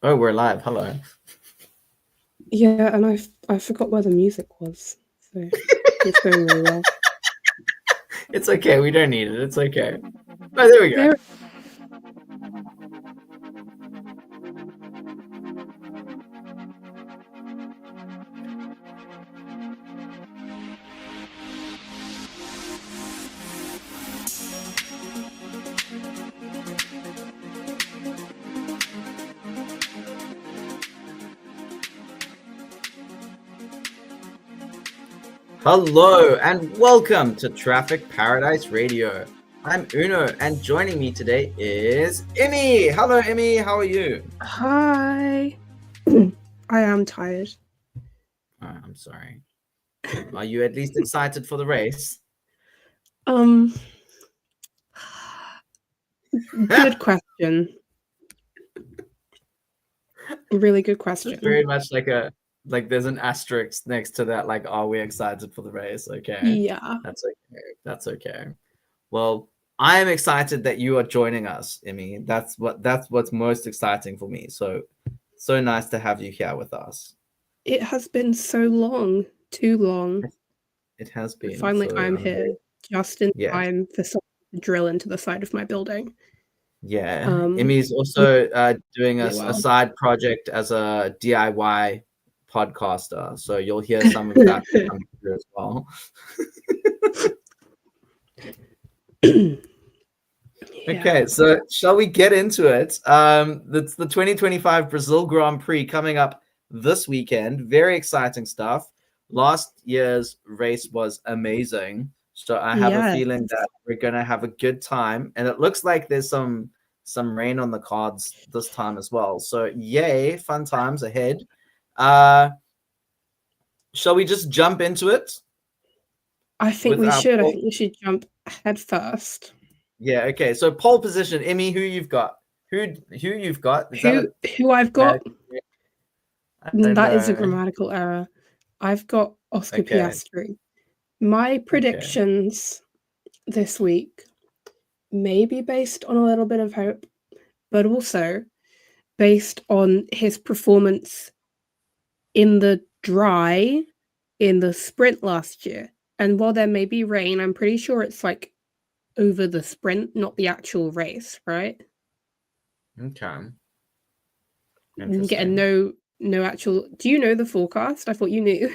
Oh, we're live. Hello. Yeah, and I forgot where the music was, so it's going really well. It's okay. We don't need it. It's okay. Oh, there we go. There, Hello and welcome to Traffic Paradise Radio. I'm Uno, and joining me today is Emmy. Hello, Emmy. How are you? hi. I am tired. Oh, I'm sorry. Are you at least excited for the race? Um, good question. Really good Just question. very much like there's an asterisk next to that. Like, are we excited for the race? Okay, Yeah, that's okay. That's okay. Well, I am excited that you are joining us, Emmy. That's what's most exciting for me. So nice to have you here with us. it has been so long, too long. It has been. Finally, So I'm here, just in yeah, time for someone to drill into the side of my building. yeah. Um, Emmy's yeah, also doing really a well. side project as a DIY podcaster. So you'll hear some of that come through as well. Yeah, Okay, so shall we get into it? It's the 2025 Brazil Grand Prix coming up this weekend. Very exciting stuff. Last year's race was amazing. So I have a yeah. feeling that we're gonna have a good time. And it looks like there's some rain on the cards this time as well. So yay, fun times ahead. Uh shall we just jump into it I think with we our should. I poll? think we should jump head first. Yeah, okay. So pole position, Emmy, who you've got? Who you've got? Is that Who a who I've got? grammatical? I don't That is a know. grammatical error. I've got Oscar Okay. Piastri. My Okay. predictions this week may be based on a little bit of hope, but also based on his performance in the dry in the sprint last year. And while there may be rain, I'm pretty sure it's like over the sprint, not the actual race, right? Okay. Getting Interesting. no actual. Do you know the forecast? I thought you knew.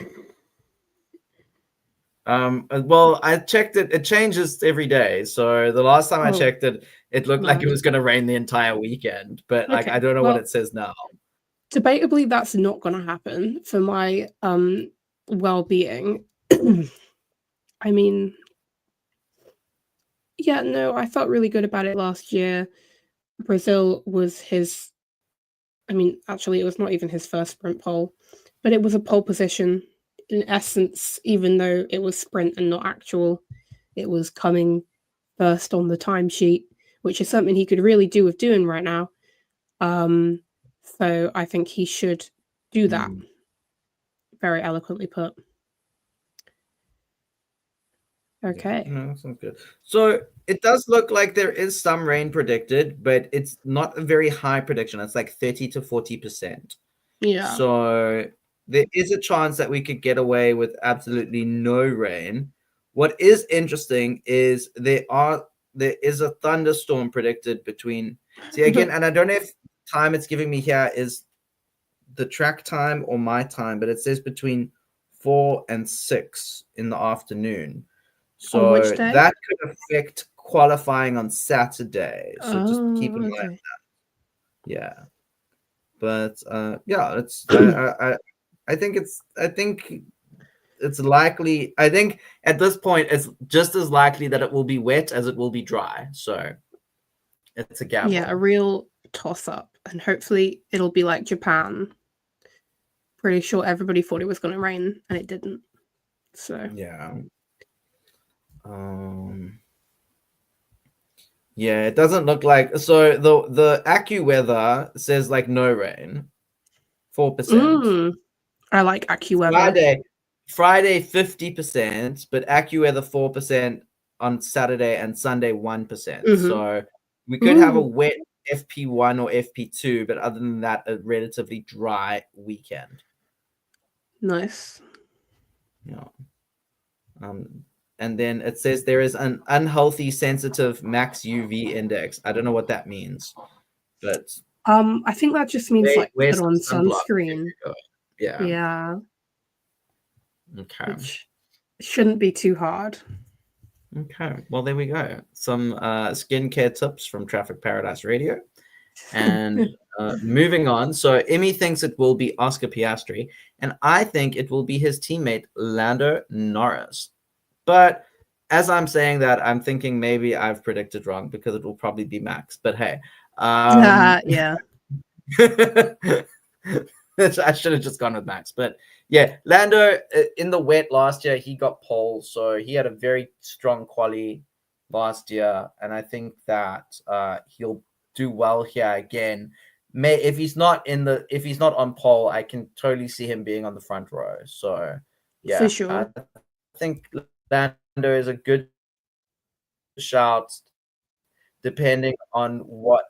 Well, I checked it. It changes every day. So the last time I Oh, checked it, it looked like it mad. was going to rain the entire weekend. But like, I Okay. don't know what Well, it says now. debatably, that's not going to happen for my well-being. I mean, yeah, no, I felt really good about it last year. Brazil was his. I mean, actually, it was not even his first sprint pole, but it was a pole position in essence, even though it was sprint and not actual. It was coming first on the timesheet, which is something he could really do with doing right now. Um, so I think he should do that. Hmm. Very eloquently put. Yeah, Okay. no, that sounds good. So it does look like there is some rain predicted, but it's not a very high prediction. It's like 30 to 40%. Yeah. So there is a chance that we could get away with absolutely no rain. What is interesting is there is a thunderstorm predicted between, see again, and I don't know if time it's giving me here is the track time or my time, but it says between 4 and 6 in the afternoon. On which So day? that could affect qualifying on Saturday. So just keep in Oh, mind, okay. yeah. But yeah, it's I think it's likely. I think at this point it's just as likely that it will be wet as it will be dry. So it's a Yeah, a gamble. real toss up. And hopefully it'll be like Japan. Pretty sure everybody thought it was going to rain and it didn't. So, Yeah. Um. Yeah, it doesn't look like so. The AccuWeather says like no rain, 4%. mm, I like AccuWeather. Friday, Friday 50%, but AccuWeather 4% on Saturday and Sunday 1%. Mm-hmm. So we could have a Ooh, wet FP1 or FP2, but other than that, a relatively dry weekend. Nice. Yeah. And then it says there is an unhealthy sensitive max UV index. I don't know what that means, but I think that just means like wear put on some sunblock. sunscreen. Yeah. Yeah. Okay. Which shouldn't be too hard. Okay. Well, there we go. Some skincare tips from Traffic Paradise Radio. And moving on. So Emmy thinks it will be Oscar Piastri, and I think it will be his teammate Lando Norris. But as I'm saying that, I'm thinking maybe I've predicted wrong because it will probably be Max. But hey, yeah. I should have just gone with Max. But yeah, Lando in the wet last year, he got pole, so he had a very strong quali last year, and I think that he'll do well here again. If he's not on pole, I can totally see him being on the front row. So yeah, For sure. I think Lando is a good shout, depending on what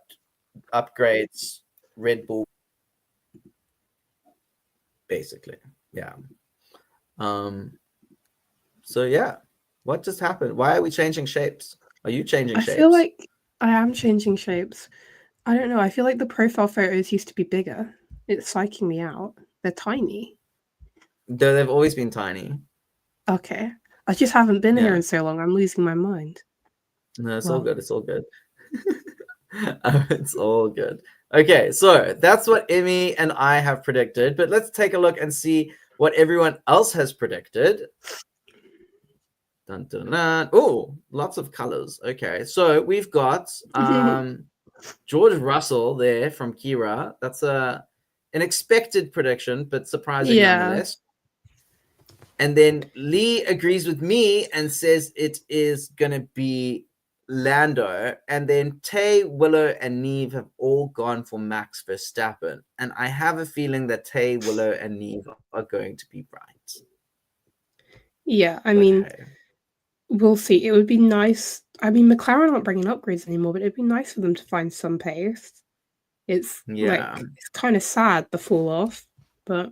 upgrades Red Bull. Basically, yeah. So yeah, what just happened? Why are we changing shapes? Are you changing shapes? I feel like I am changing shapes. I don't know. I feel like the profile photos used to be bigger. It's psyching me out. They're tiny. They've always been tiny. Okay. I just haven't been here in so long. I'm losing my mind. No, it's all good. It's all good. It's all good. Okay, so that's what Emmy and I have predicted. But let's take a look and see what everyone else has predicted. Dun, dun, dun. Oh, lots of colors. Okay, so we've got George Russell there from Kira. That's an expected prediction, but surprising nonetheless. And then Lee agrees with me and says it is going to be Lando. And then Tay, Willow, and Neve have all gone for Max Verstappen. And I have a feeling that Tay, Willow, and Neve are going to be right. Yeah, I mean, we'll see. It would be nice. I mean, McLaren aren't bringing upgrades anymore, but it'd be nice for them to find some pace. It's it's kind of sad, the fall off, but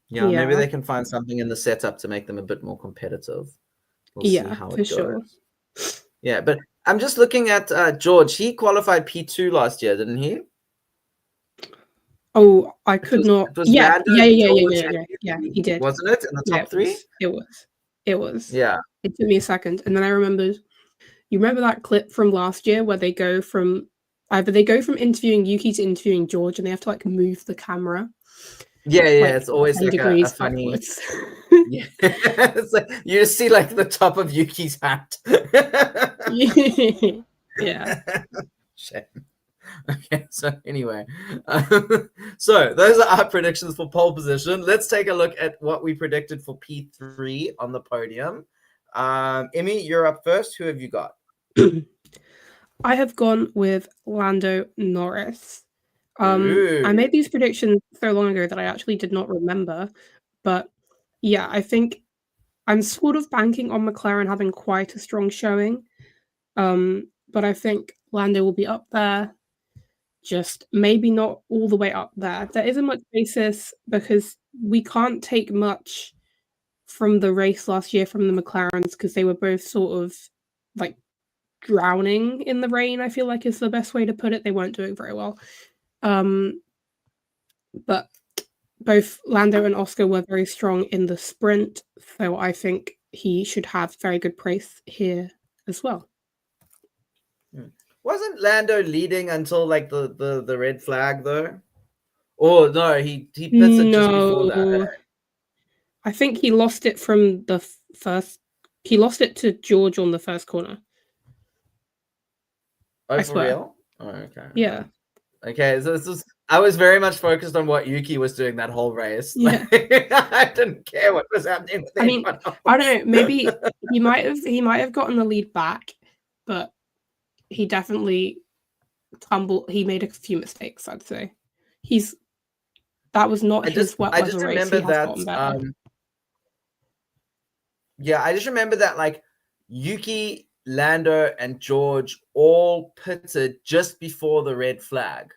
yeah, maybe they can find something in the setup to make them a bit more competitive. We'll see how it goes. Sure. Yeah, but I'm just looking at George. He qualified P2 last year, didn't he? Oh, I could not. Yeah, he did. Wasn't it in the top three? It was. Yeah. It took me a second, and then I remembered. You remember that clip from last year where they go from interviewing Yuki to interviewing George, and they have to like move the camera. Yeah, it's always like a funny. Yeah, it's like you just see like the top of Yuki's hat. Yeah. Shame. Okay, so anyway, so those are our predictions for pole position. Let's take a look at what we predicted for P3 on the podium. Emmy, you're up first. Who have you got? I have gone with Lando Norris. I made these predictions so long ago that I actually did not remember, but yeah, I think I'm sort of banking on McLaren having quite a strong showing, but I think Lando will be up there, just maybe not all the way up there. There isn't much basis because we can't take much from the race last year from the McLarens because they were both sort of like drowning in the rain, I feel like is the best way to put it. They weren't doing very well. But both Lando and Oscar were very strong in the sprint, so I think he should have very good praise here as well. Wasn't Lando leading until like the red flag though? Oh no, he pits it just before that. I think he lost it from the first. He lost it to George on the first corner. Oh, for real? Oh, okay. Yeah. Okay, so this was. I was very much focused on what Yuki was doing that whole race. Yeah. I didn't care what was happening with anyone else. I don't know. Maybe he might have gotten the lead back, but he definitely tumbled. He made a few mistakes, I'd say. That was not his wet weather race. He has gotten better. Yeah, I just remember that like Yuki Lando and George all pitted just before the red flag.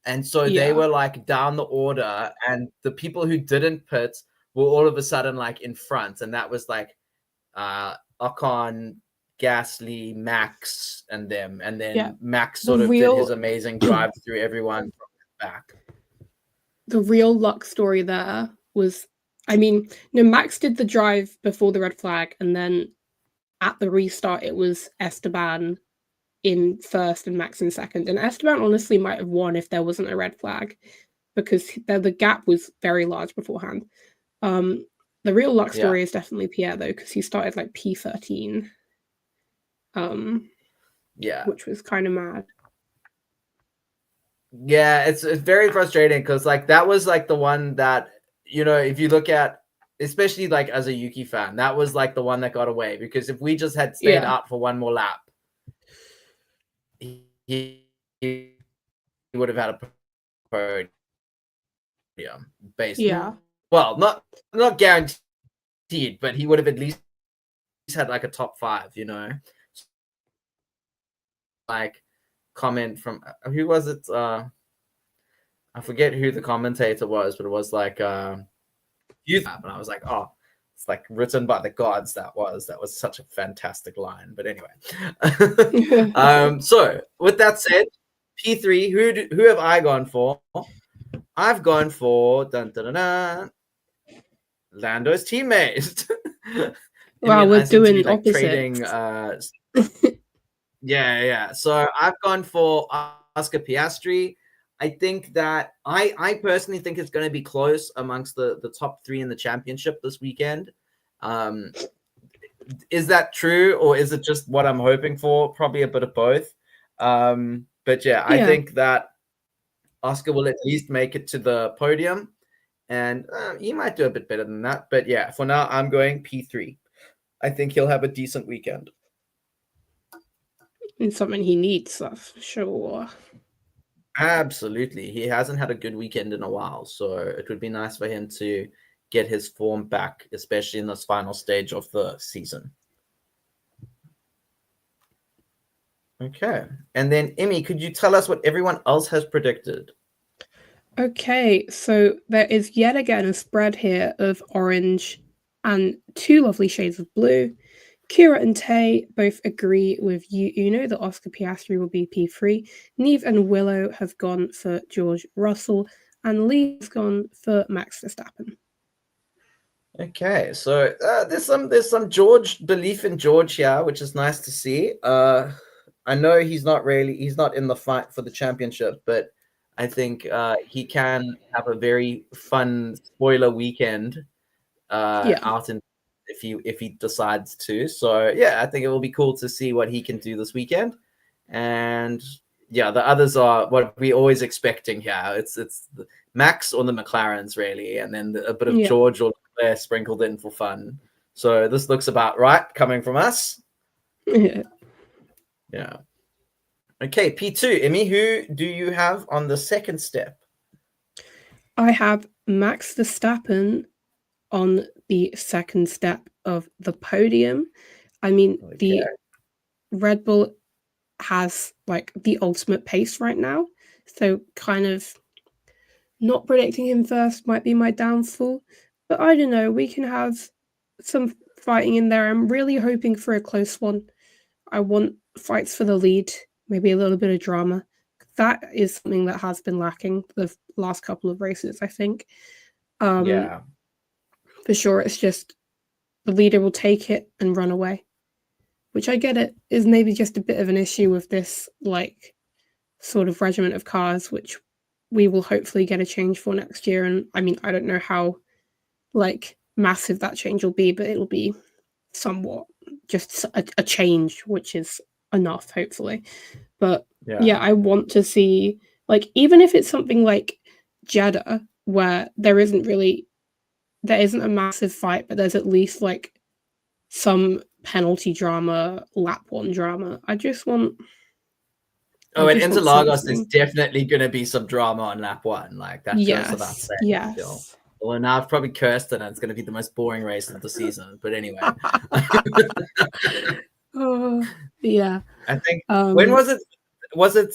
And so they were like down the order, and the people who didn't pit were all of a sudden like in front. And that was like Ocon, Gasly, Max, and them. And then Max sort of did his amazing drive through everyone from the back. The real luck story there was, I mean, no, Max did the drive before the red flag, and then at the restart, it was Esteban in first and Max in second. And Esteban honestly might have won if there wasn't a red flag, because the gap was very large beforehand. The real luck story is definitely Pierre, though, because he started like P13. Which was kind of mad. Yeah, it's very frustrating because like that was like the one that, you know, if you look at, especially like as a Yuki fan, that was like the one that got away, because if we just had stayed out for one more lap, he would have had a podium, basically. Yeah. Well, not guaranteed, but he would have at least had like a top 5, you know. Like comment from who was it? I forget who the commentator was, but it was like youth app, and I was like, oh, it's like written by the gods. That was such a fantastic line. But anyway, so with that said, P3, who have I gone for? I've gone for Lando's teammate. Wow, we're doing opposites. Trading, yeah. So I've gone for Oscar Piastri. I think that I personally think it's going to be close amongst the top 3 in the championship this weekend. Is that true, or is it just what I'm hoping for? Probably a bit of both. But yeah, I think that Oscar will at least make it to the podium, and he might do a bit better than that. But yeah, for now, I'm going P3. I think he'll have a decent weekend. It's something he needs, that's for sure. Absolutely. He hasn't had a good weekend in a while, so it would be nice for him to get his form back, especially in this final stage of the season. Okay. And then, Emmy, could you tell us what everyone else has predicted? Okay, so there is yet again a spread here of orange and 2 lovely shades of blue. Kira and Tay both agree with Uno that Oscar Piastri will be P3. Neve and Willow have gone for George Russell, and Lee's gone for Max Verstappen. Okay, so there's some George belief in George here, which is nice to see. I know he's not in the fight for the championship, but I think he can have a very fun spoiler weekend out in. If he decides to. So yeah, I think it will be cool to see what he can do this weekend. And yeah, the others are what we're always expecting here. It's the Max or the McLarens really, and then a bit of George or Leclerc sprinkled in for fun. So this looks about right coming from us. Yeah. Okay, P2, Emmy, who do you have on the second step? I have Max Verstappen on the second step of the podium. I mean, the Red Bull has like the ultimate pace right now, so kind of not predicting him first might be my downfall, but I don't know, we can have some fighting in there. I'm really hoping for a close one. I want fights for the lead, maybe a little bit of drama. That is something that has been lacking the last couple of races, I think. For sure, it's just the leader will take it and run away, which I get it is maybe just a bit of an issue with this like sort of regiment of cars, which we will hopefully get a change for next year. And I mean, I don't know how like massive that change will be, but it'll be somewhat just a change, which is enough, hopefully. But yeah, I want to see, like, even if it's something like Jeddah, where there isn't a massive fight, but there's at least like some penalty drama, lap 1 drama. I just want. Oh, at Interlagos, there's definitely going to be some drama on lap 1. Like that goes without saying. Yes. Well, now I've probably cursed it, and it's going to be the most boring race of the season. But anyway. Yeah. I think when was it? Was it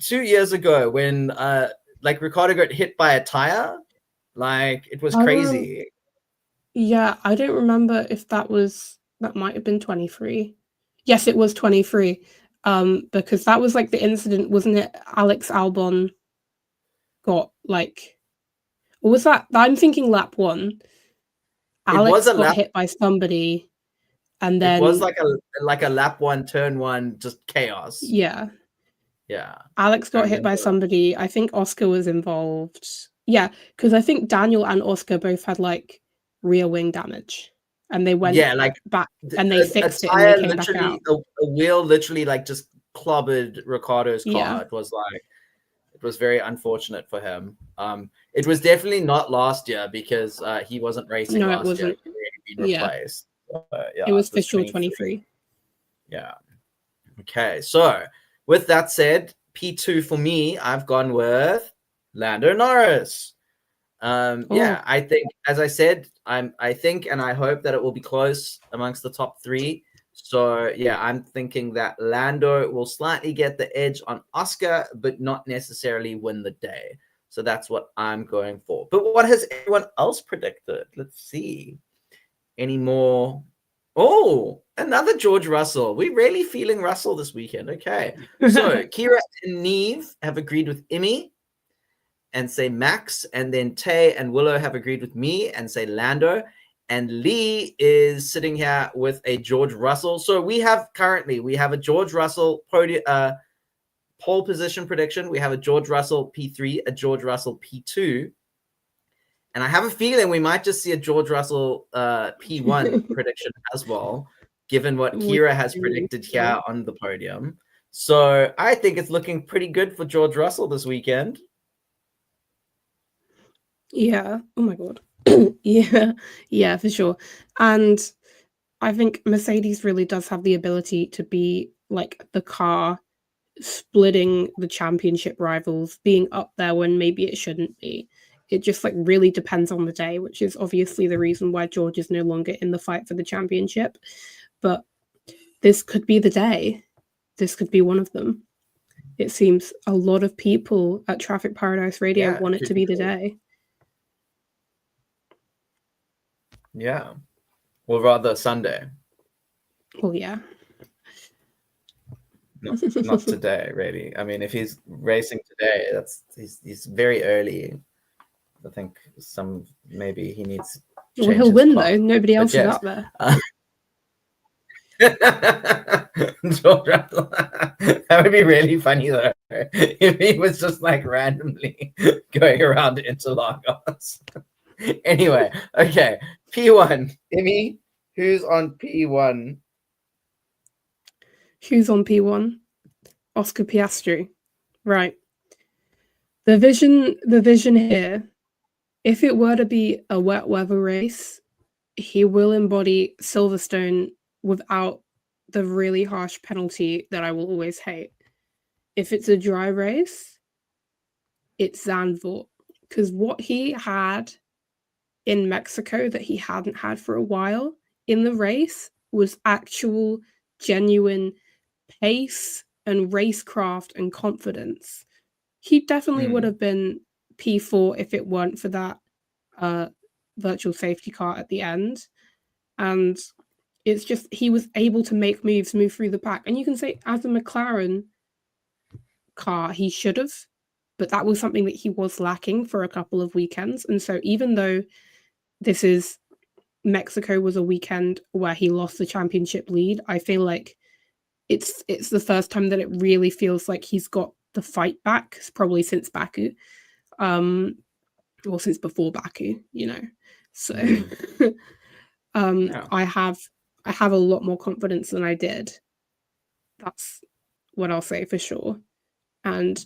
2 years ago when like Ricciardo got hit by a tire? Like it was crazy. Yeah, I don't remember if that might have been 23. Yes, it was 23. Because that was like the incident, wasn't it? Alex Albon got like, or was that? I'm thinking lap 1. It was Alex a got lap. hit by somebody, and It then was like a lap 1, turn 1, just chaos. yeah, Yeah. Alex I got hit by remember that. somebody. I think Oscar was involved. Yeah, because I think Daniel and Oscar both had like rear wing damage, and they went like back and they a fixed it and tire they came back literally, out. a wheel literally like just clobbered Ricciardo's car. Yeah. It was like, it was very unfortunate for him. It was definitely not last year because he wasn't racing No, it last year. wasn't. He'd already been Yeah, replaced. Yeah, it was it was for sure 23. 23. Yeah. Okay. So with that said, P2 for me, I've gone with Lando Norris. Yeah, I think, as I said, I think and I hope that it will be close amongst the top 3. So yeah, I'm thinking that Lando will slightly get the edge on Oscar, but not necessarily win the day. So that's what I'm going for. But what has everyone else predicted? Let's see. Any more? Oh, another George Russell. We're really feeling Russell this weekend. Okay. So Kira and Neve have agreed with Emmy and say Max, and then Tay and Willow have agreed with me and say Lando, and Lee is sitting here with a George Russell. So we have a George Russell pole position prediction. We have a George Russell P3, a George Russell P2, and I have a feeling we might just see a George Russell P1 prediction as well, given what Kira has predicted here on the podium. So I think it's looking pretty good for George Russell this weekend. Yeah. Oh my god. Yeah, for sure. And I think Mercedes really does have the ability to be like the car splitting the championship rivals, being up there when maybe it shouldn't be. It just like really depends on the day, which is obviously the reason why George is no longer in the fight for the championship. But this could be the day. This could be one of them. It seems a lot of people at Traffic Paradise Radio want it to be the day. Yeah. Or rather Sunday. Well, yeah. Not today, really. I mean, if he's racing today, he's very early. I think maybe he needs. Well, he'll win though. Nobody else is up there. That would be really funny though, if he was just like randomly going around Interlagos. Anyway, okay, P1. Emmy, who's on P1? Who's on P1? Oscar Piastri. Right. The vision here, if it were to be a wet weather race, he will embody Silverstone without the really harsh penalty that I will always hate. If it's a dry race, it's Zandvoort. Because what he had in Mexico that he hadn't had for a while in the race was actual, genuine pace and racecraft and confidence. He definitely would have been P4 if it weren't for that virtual safety car at the end. And it's just he was able to make moves, move through the pack. And you can say as a McLaren car, he should have, but that was something that he was lacking for a couple of weekends. And so even though Mexico was a weekend where he lost the championship lead, I feel like it's the first time that it really feels like he's got the fight back, probably since Baku. Or since before Baku, you know. So I have a lot more confidence than I did. That's what I'll say for sure. And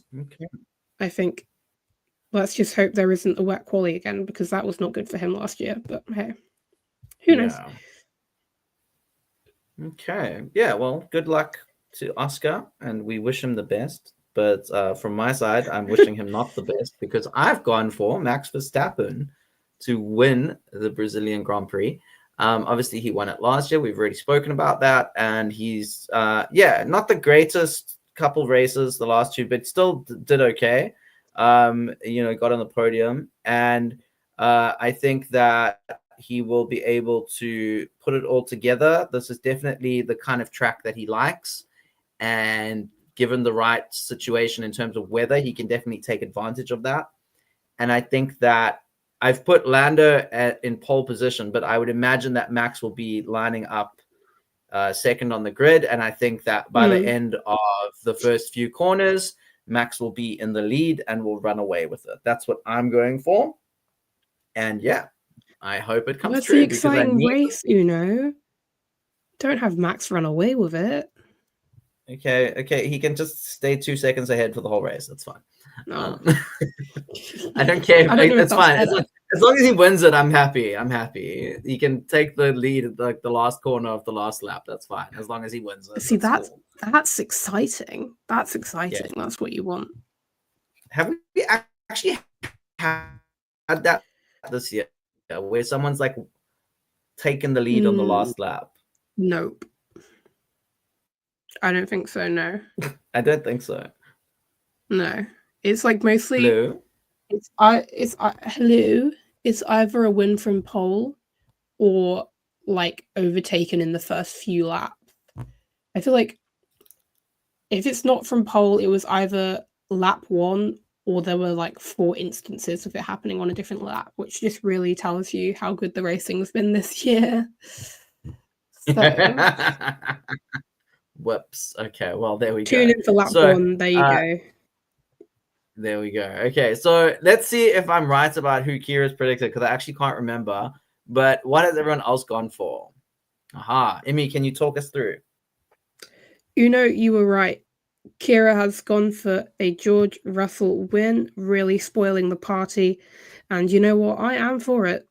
I think let's just hope there isn't a wet quali again, because that was not good for him last year. But hey, who knows? Okay. Yeah, well, good luck to Oscar, and we wish him the best. But from my side, I'm wishing him not the best, because I've gone for Max Verstappen to win the Brazilian Grand Prix. Obviously, he won it last year. We've already spoken about that, and he's not the greatest couple races the last two, but still did okay. Got on the podium, and I think that he will be able to put it all together. This is definitely the kind of track that he likes, and given the right situation in terms of weather, he can definitely take advantage of that. And I think that I've put Lando in pole position, but I would imagine that Max will be lining up second on the grid. And I think that by the end of the first few corners, Max will be in the lead and will run away with it. That's what I'm going for. And yeah, I hope it comes true. That's the exciting race, Don't have Max run away with it. Okay. He can just stay 2 seconds ahead for the whole race. That's fine. No. I don't care. It's fine. As long as he wins it, I'm happy. He can take the lead at the last corner of the last lap. That's fine. As long as he wins it. See, that's exciting. That's exciting. Yeah. That's what you want. Have we actually had that this year where someone's like taken the lead on the last lap? Nope. I don't think so, no. I don't think so. No. It's like mostly Hello? It's either a win from pole or like overtaken in the first few laps. I feel like if it's not from pole, it was either lap 1 or there were like 4 instances of it happening on a different lap, which just really tells you how good the racing's been this year. So. Whoops. Okay, well, there we go. Tune in for lap 1. There you go. There we go. Okay, so let's see if I'm right about who Kira's predicted, because I actually can't remember. But what has everyone else gone for? Aha. Emmy, can you talk us through? You were right. Kira has gone for a George Russell win, really spoiling the party. And you know what? I am for it.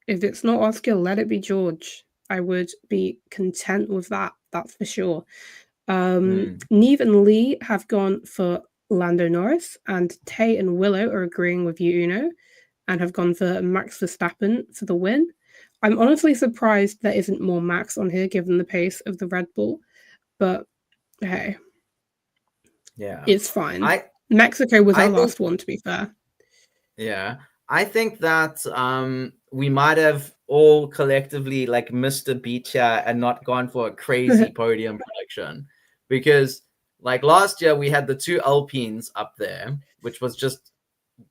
If it's not Oscar, let it be George. I would be content with that. That's for sure. Neve and Lee have gone for Lando Norris, and Tay and Willow are agreeing with you, and have gone for Max Verstappen for the win. I'm honestly surprised there isn't more Max on here given the pace of the Red Bull, but hey. Yeah. It's fine. Mexico was our last one, to be fair. Yeah. I think that we might have all collectively like missed a beat here and not gone for a crazy podium prediction, because like last year we had the 2 Alpines up there, which was just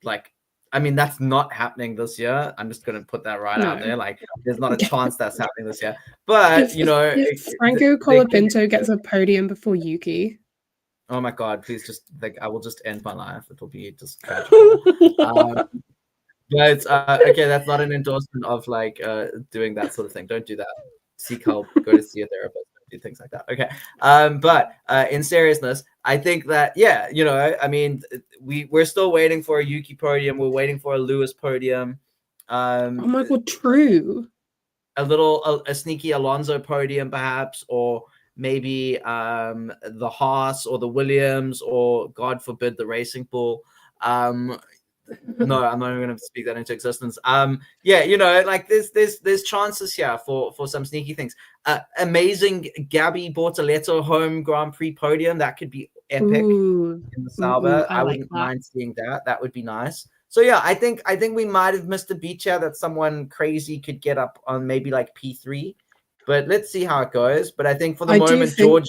like, I mean, that's not happening this year. I'm just going to put that out there. Like, there's not a chance that's happening this year. But, if Franco Colapinto gets a podium before Yuki. Oh my God, please just, like, I will just end my life. It'll be just tragic. But, okay, that's not an endorsement of, like, doing that sort of thing. Don't do that. Seek help. Go to see a therapist. Do things like that. Okay. But in seriousness, I think that, I mean, we're still waiting for a Yuki podium. We're waiting for a Lewis podium. Oh my God, true. A sneaky Alonso podium, perhaps, or maybe the Haas or the Williams, or God forbid the Racing Bull. No, I'm not even going to speak that into existence. Like there's chances here for some sneaky things. Amazing Gabby Bortoleto home Grand Prix podium. That could be epic in the Sauber. I wouldn't mind seeing that. That would be nice. So yeah, I think we might have missed a beat here that someone crazy could get up on, maybe like P3. But let's see how it goes. But I think for the moment, George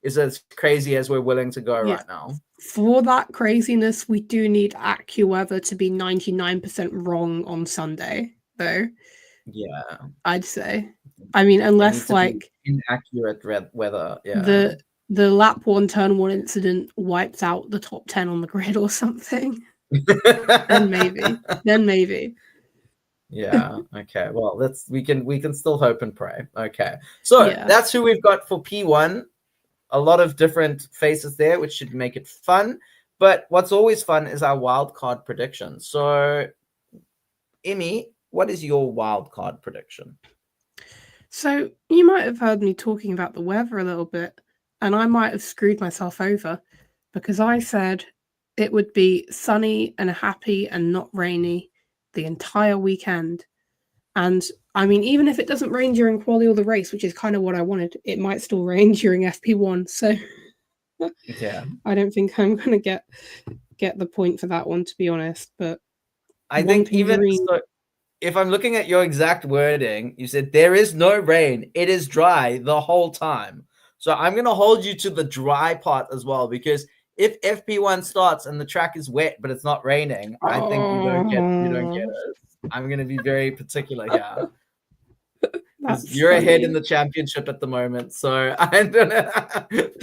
is as crazy as we're willing to go right now. For that craziness, we do need AccuWeather to be 99% wrong on Sunday, though. Yeah, I'd say. I mean, unless like inaccurate weather. Yeah. The lap 1 turn 1 incident wipes out the top 10 on the grid or something. Then maybe. Yeah. Okay. Well, we can still hope and pray. Okay. So that's who we've got for P1. A lot of different faces there, which should make it fun. But what's always fun is our wild card prediction. So, Emmy, what is your wild card prediction? So you might have heard me talking about the weather a little bit, and I might have screwed myself over because I said it would be sunny and happy and not rainy the entire weekend. And I mean, even if it doesn't rain during quali or the race, which is kind of what I wanted, it might still rain during FP1. So Yeah. I don't think I'm going to get the point for that one, to be honest. But I think even green. so, if I'm looking at your exact wording, you said there is no rain. It is dry the whole time. So I'm going to hold you to the dry part as well, because if FP1 starts and the track is wet but it's not raining, I think you don't get it. I'm going to be very particular here. That's you're funny. ahead in the championship at the moment, so I'm gonna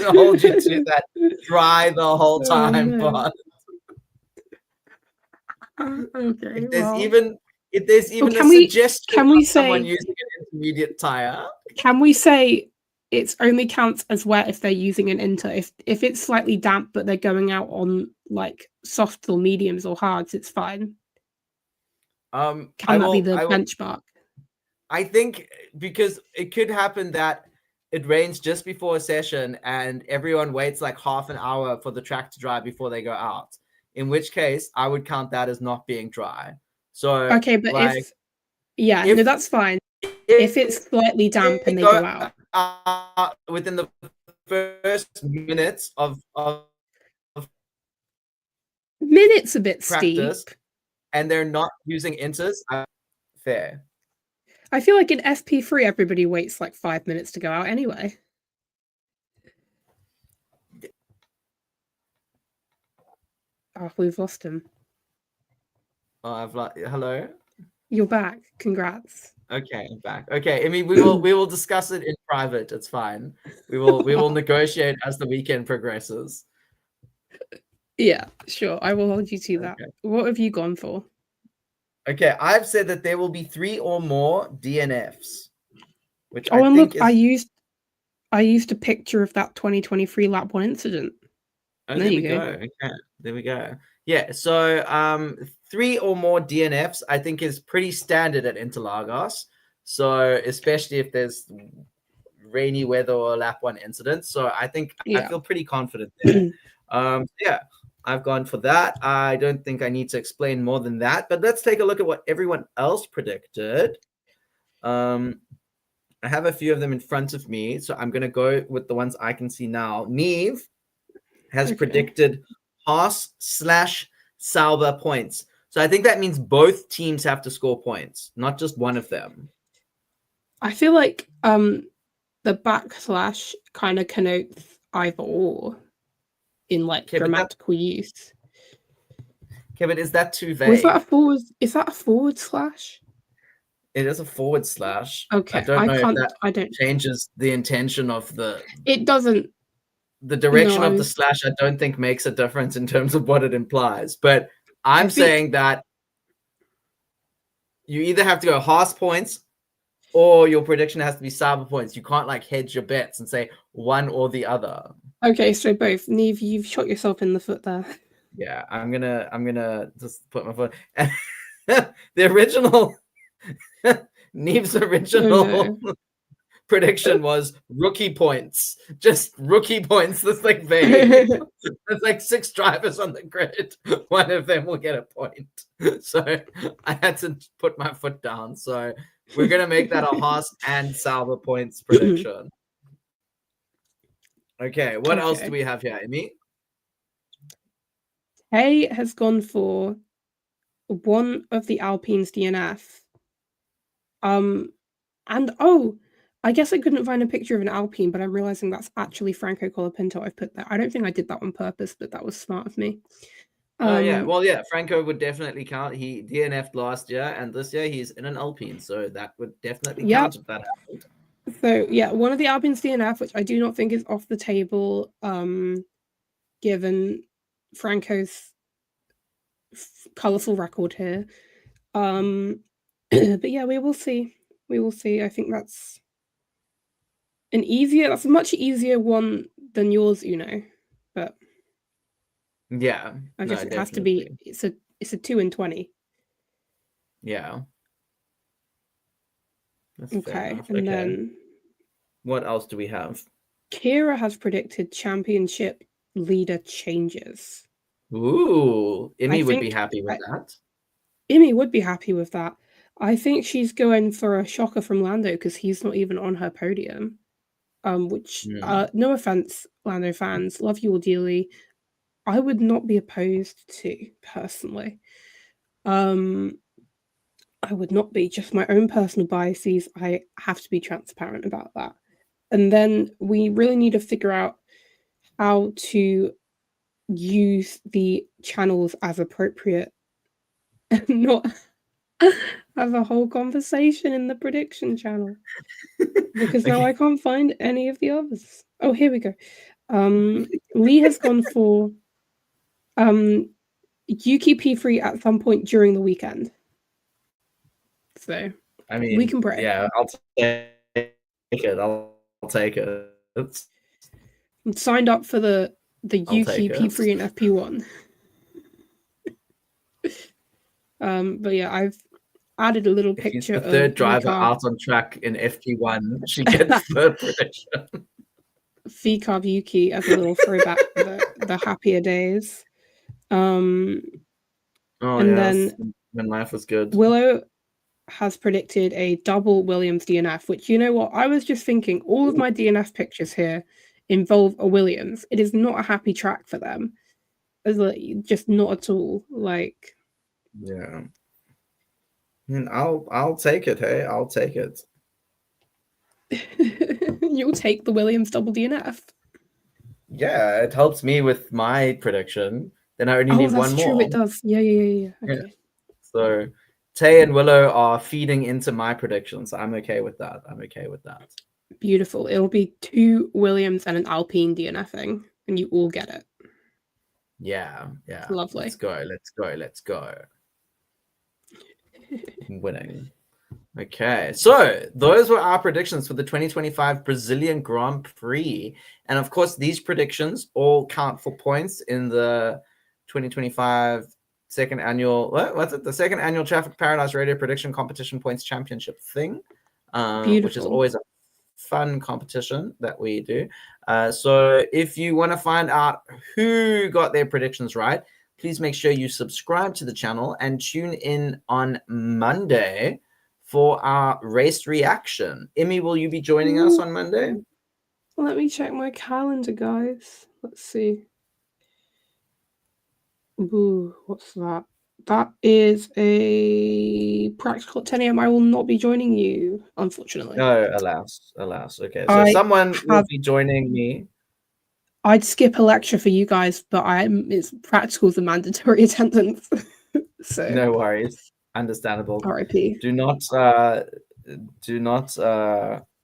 hold you to that dry the whole time part. Okay. If there's even a suggestion of someone using an intermediate tire, can we say it only counts as wet if they're using an inter? If it's slightly damp but they're going out on like soft or mediums or hards, it's fine. Can that be the benchmark? I think because it could happen that it rains just before a session and everyone waits like half an hour for the track to dry before they go out. In which case, I would count that as not being dry. So okay, but like, no, that's fine. If it's slightly damp and they go out within the first minutes of minutes, a bit practice, steep, and they're not using inters, fair. I feel like in FP3 everybody waits like 5 minutes to go out anyway. Oh, we've lost him. Oh, I've lost. Hello. You're back. Congrats. Okay, I'm back. Okay, I mean, we will discuss it in private. It's fine. We will negotiate as the weekend progresses. Yeah, sure. I will hold you to that. What have you gone for? Okay, I've said that there will be 3 or more DNFs, which I think look, I used a picture of that 2023 lap 1 incident. Oh, there we go. Okay, there we go. Yeah, so 3 or more DNFs I think is pretty standard at Interlagos. So especially if there's rainy weather or lap 1 incident. So I think I feel pretty confident there. Yeah, I've gone for that. I don't think I need to explain more than that, but let's take a look at what everyone else predicted. I have a few of them in front of me, so I'm going to go with the ones I can see now. Neve has predicted Haas/Sauber points. So I think that means both teams have to score points, not just one of them. I feel like the backslash kind of connotes either or in like grammatical use. Okay, but is that too vague? Is that a forward slash? It is a forward slash. Okay, I don't know if that changes the intention of the... It doesn't. The direction of the slash, I don't think makes a difference in terms of what it implies. But I'm saying that you either have to go Haas points or your prediction has to be Sauber points. You can't like hedge your bets and say one or the other. Okay, so both. Neve, you've shot yourself in the foot there. Yeah, I'm gonna just put my foot. The original Neve's original prediction was rookie points. Just rookie points. That's like vague. There's like 6 drivers on the grid. One of them will get a point. So I had to put my foot down. So we're gonna make that a Haas and Sauber points prediction. Okay, what else do we have here, Amy? Hay has gone for one of the Alpine's DNF. And I guess I couldn't find a picture of an Alpine, but I'm realizing that's actually Franco Colapinto I've put there. I don't think I did that on purpose, but that was smart of me. Yeah, well, yeah, Franco would definitely count. He DNF'd last year, and this year he's in an Alpine, so that would definitely count if that happened. So yeah, one of the Alpine's DNF, which I do not think is off the table, given Franco's colourful record here. But yeah, we will see. We will see. I think that's a much easier one than yours, but yeah, I guess it has to be. It's a 2 in 20. Yeah. Okay, and then what else do we have? Kira has predicted championship leader changes. Ooh, Imi would be happy with that. Imi would be happy with that. I think she's going for a shocker from Lando because he's not even on her podium. Which, no offense, Lando fans, love you all dearly. I would not be opposed to personally. I would not be, just my own personal biases. I have to be transparent about that. And then we really need to figure out how to use the channels as appropriate and not have a whole conversation in the prediction channel. Because now I can't find any of the others. Oh, here we go. Lee has gone for Yuki P3 at some point during the weekend. So I mean, we can pray. Yeah, I'll take it. I'll take it. I'm signed up for the Yuki P3 and FP1. But yeah, I've added a little picture. If he's the third driver out on track in FP1, she gets third prediction. VCarb Yuki as a little throwback to the happier days. And then when life was good. Willow has predicted a double Williams DNF, which, you know what, I was just thinking all of my DNF pictures here involve a Williams. It is not a happy track for them. It's like, just not at all. Like, yeah. I mean, I'll take it. Hey, I'll take it. You'll take the Williams double DNF. Yeah, it helps me with my prediction. Then I only need one more. True, it does. Yeah. Okay. So Tay and Willow are feeding into my predictions. I'm okay with that. Beautiful. It'll be 2 Williams and an Alpine DNFing, and you all get it. Yeah. Lovely. Let's go. Winning. Okay, so those were our predictions for the 2025 Brazilian Grand Prix. And of course, these predictions all count for points in the 2025 second annual, the second annual Traffic Paradise Radio Prediction Competition Points Championship thing, which is always a fun competition that we do. So if you want to find out who got their predictions right, please make sure you subscribe to the channel and tune in on Monday for our race reaction. Emmy, will you be joining us on Monday? Let me check my calendar, guys. Let's see. Ooh, what's that? That is a practical at 10 a.m. I will not be joining you, unfortunately. No, alas. Okay, so someone will be joining me. I'd skip a lecture for you guys, but it's practicals and mandatory attendance. So no worries. Understandable. RIP. Do not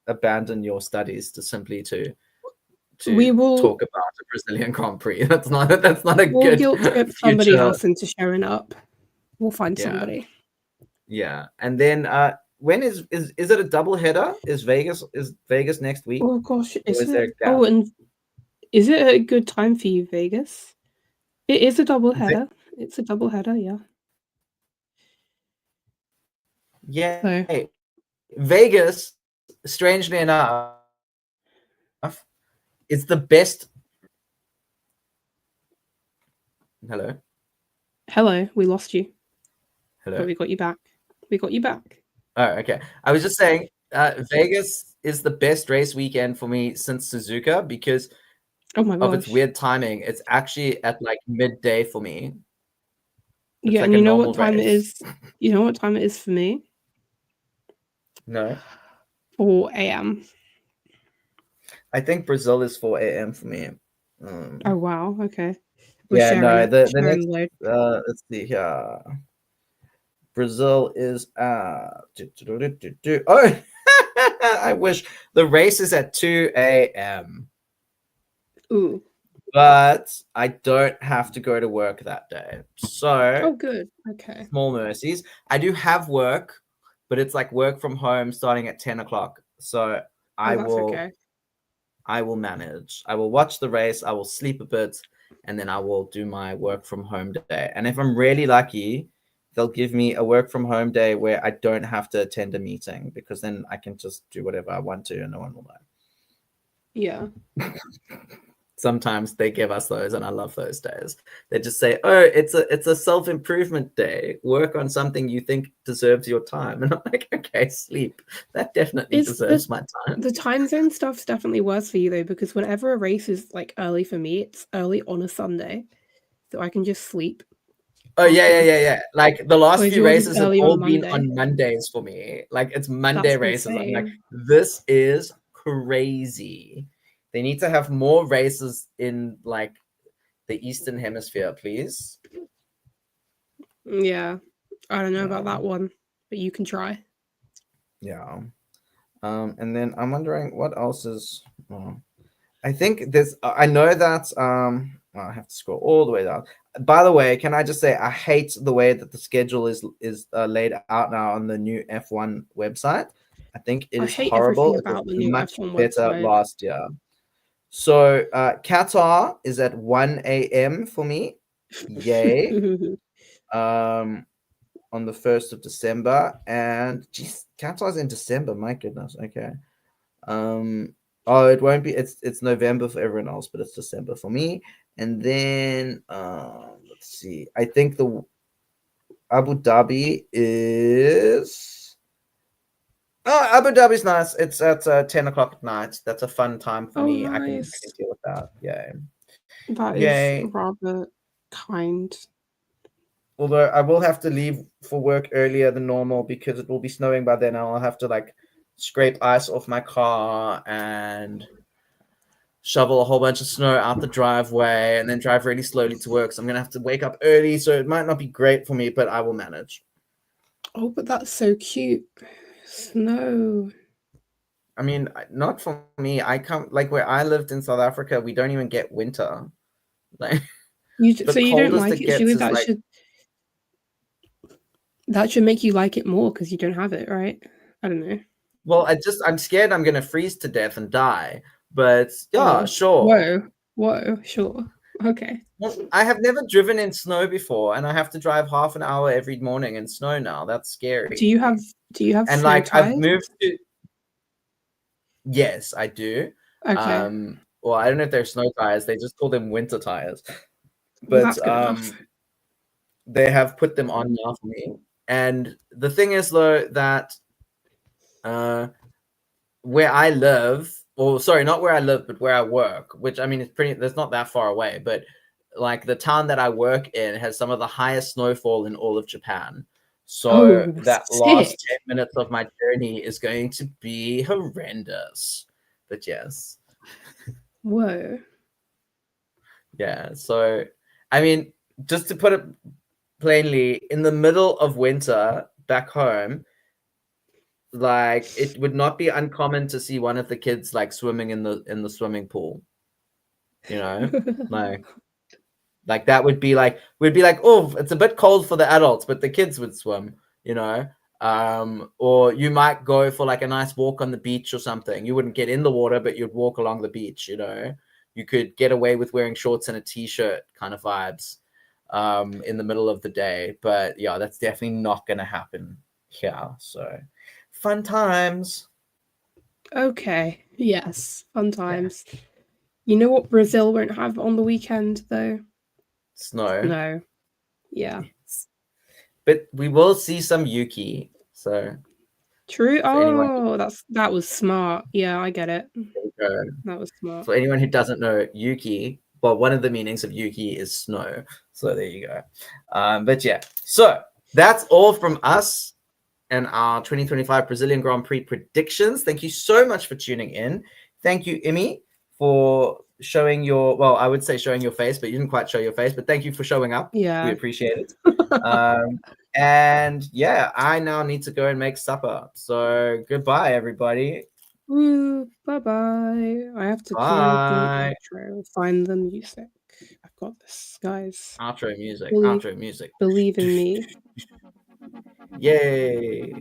abandon your studies to simply to talk about the Brazilian Grand Prix. That's not a good guilt trip somebody else into showing up. We'll find somebody. Yeah. And then when is it a double header? Is Vegas next week? Oh gosh, is it? Oh, and is it a good time for you, Vegas? It is a double header. It's a double header, yeah. Yeah. So. Hey, Vegas, strangely enough, it's the best. Hello, we lost you. Hello. But we got you back. Oh, okay. I was just saying, Vegas is the best race weekend for me since Suzuka because of its weird timing. It's actually at like midday for me. It's and you know what time it is? You know what time it is for me? No. 4 a.m. I think Brazil is 4 a.m. for me. Oh wow! Okay. The next. Let's see here. Brazil is Oh, I wish the race is at 2 a.m. Ooh. But I don't have to go to work that day. So. Oh, good. Okay. Small mercies. I do have work, but it's like work from home starting at 10 o'clock. So I will manage. I will watch the race. I will sleep a bit, and then I will do my work from home day. And if I'm really lucky, they'll give me a work from home day where I don't have to attend a meeting because then I can just do whatever I want to and no one will know. Yeah. sometimes they give us those, and I love those days. They just say, "Oh, it's a self-improvement day. Work on something you think deserves your time." And I'm like, "Okay, sleep. That definitely It's deserves my time." the time zone stuff's definitely worse for you though, because whenever a race is like early for me, it's early on a Sunday, so I can just sleep Oh yeah, yeah, afterwards. yeah, yeah. Like the last Whereas few yours is races have early on all been Monday. on Mondays for me. Like it's Monday That's races. I'm like, insane. this is crazy. They need to have more races in like the Eastern Hemisphere, please. Yeah. I don't know about Yeah. that one, but you can try. Yeah. And then I'm wondering what else is. Oh, I think there's. I know that. I have to scroll all the way down. By the way, can I just say I hate the way that the schedule is laid out now on the new F1 website. I think it I is hate everything horrible. It was about the new much F1 better website. last year. So Qatar is at 1 a.m. for me. Yay. Um, on the 1st of December, and geez, Qatar's in December. My goodness. Okay. Oh, it won't be. It's November for everyone else, but it's December for me. And then let's see. I think the Abu Dhabi is. Oh, Abu Dhabi's nice. It's at 10 o'clock at night. That's a fun time for Oh, me. I can nice. deal with that. Yeah. That is Yay. rather kind. Although I will have to leave for work earlier than normal because it will be snowing by then. I'll have to like scrape ice off my car and shovel a whole bunch of snow out the driveway and then drive really slowly to work. So I'm going to have to wake up early. So it might not be great for me, but I will manage. Oh, but that's so cute. Snow. I mean, not for me. I can't, like where I lived in South Africa, we don't even get winter. Like the So you don't coldest like it it? gets Surely is like, that should make you like it more because you don't have it, right? I don't know. well, I'm scared I'm going to freeze to death and die. But yeah, Oh, sure. whoa, sure, okay. Well, I have never driven in snow before, and I have to drive half an hour every morning in snow now. That's scary. Do you have And snow like I've tires? moved to yes, I do. Okay, Well, I don't know if they're snow tires, they just call them winter tires. well But that's good enough. they have put them on now for me. And the thing is though that where I live, or sorry, not where I live, but where I work, which I mean it's pretty that's not that far away, but like the town that I work in has some of the highest snowfall in all of Japan. So Oh, that sick. last 10 minutes of my journey is going to be horrendous. But yes. Whoa. Yeah. So I mean, just to put it plainly, in the middle of winter back home, like it would not be uncommon to see one of the kids like swimming in the swimming pool. You know, like that would be like we'd be like, oh, it's a bit cold for the adults, but the kids would swim. You know, or you might go for like a nice walk on the beach or something. You wouldn't get in the water, but you'd walk along the beach. You know, you could get away with wearing shorts and a t-shirt kind of vibes in the middle of the day. But yeah, that's definitely not going to happen here. So fun times. Okay, yes, fun times. You know what Brazil won't have on the weekend though? Snow. No. Yeah. But we will see some Yuki. So True. for anyone, Oh, that was smart. Yeah, I get it. uh, That was smart. for anyone who doesn't know Yuki, well, one of the meanings of Yuki is snow. So there you go. But yeah, so that's all from us and our 2025 Brazilian Grand Prix predictions. Thank you so much for tuning in. Thank you, Imi, for showing your, well, I would say showing your face, but you didn't quite show your face, but thank you for showing up. Yeah. We appreciate it. And yeah, I now need to go and make supper. So goodbye, everybody. Woo, bye bye. I have to find the Bye. outro, find the music. I've got this, guys. Outro music. Believe, Outro music. believe in me. Yay.